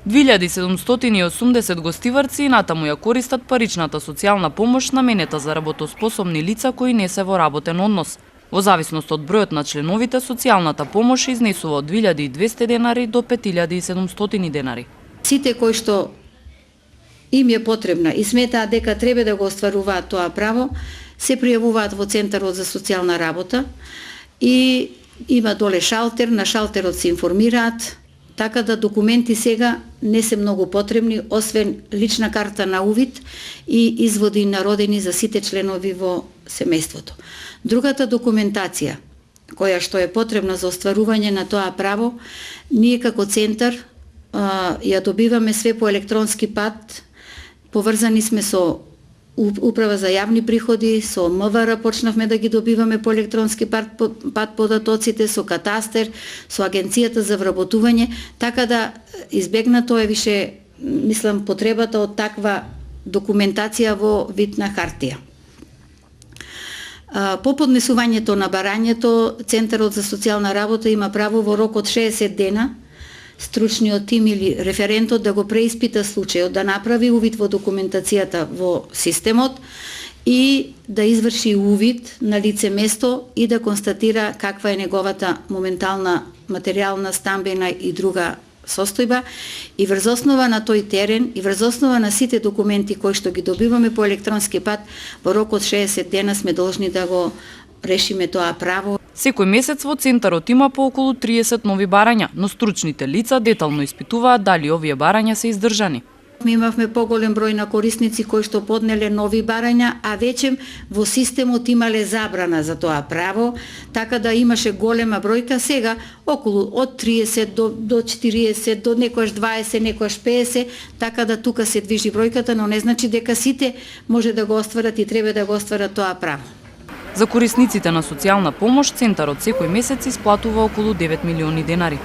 2780 гостиварци и натаму ја користат паричната социјална помош наменета за работоспособни лица кои не се во работен однос. Во зависност од бројот на членовите, социјалната помош изнесува од 2200 денари до 5700 денари. Сите кои што им е потребна и сметаат дека треба да го остваруваат тоа право, се пријавуваат во Центарот за социјална работа и има доле шалтер, на шалтерот се информираат, така да документи сега не се многу потребни, освен лична карта на увид и изводи на родени за сите членови во семејството. Другата документација, која што е потребна за остварување на тоа право, ние како центар ја добиваме све по електронски пат, поврзани сме со Управа за јавни приходи, со МВР почнавме да ги добиваме по електронски пат податоците, со Катастер, со Агенцијата за вработување, така да избегнато е више, мислам, потребата од таква документација во вид на хартија. По поднесувањето на барањето, Центарот за социјална работа има право во рок од 60 дена стручниот тим или референтот да го преиспита случајот, да направи увид во документацијата во системот и да изврши увид на лице место и да констатира каква е неговата моментална материјална, стамбена и друга состојба, и врз основа на тој терен и врз основа на сите документи кои што ги добиваме по електронски пат, во рок од 60 дена сме должни да го решиме тоа право. Секој месец во Центарот има по околу 30 нови барања, но стручните лица детално испитуваат дали овие барања се издржани. Ми имавме поголем број на корисници кои што поднеле нови барања, а веќе во системот имале забрана за тоа право, така да имаше голема бројка, сега околу од 30 до 40, до некојаш 20, некојаш 50, така да тука се движи бројката, но не значи дека сите може да го остварат и треба да го остварат тоа право. За корисниците на социјална помош, Центарот секој месец исплатува околу 9 милиони денари.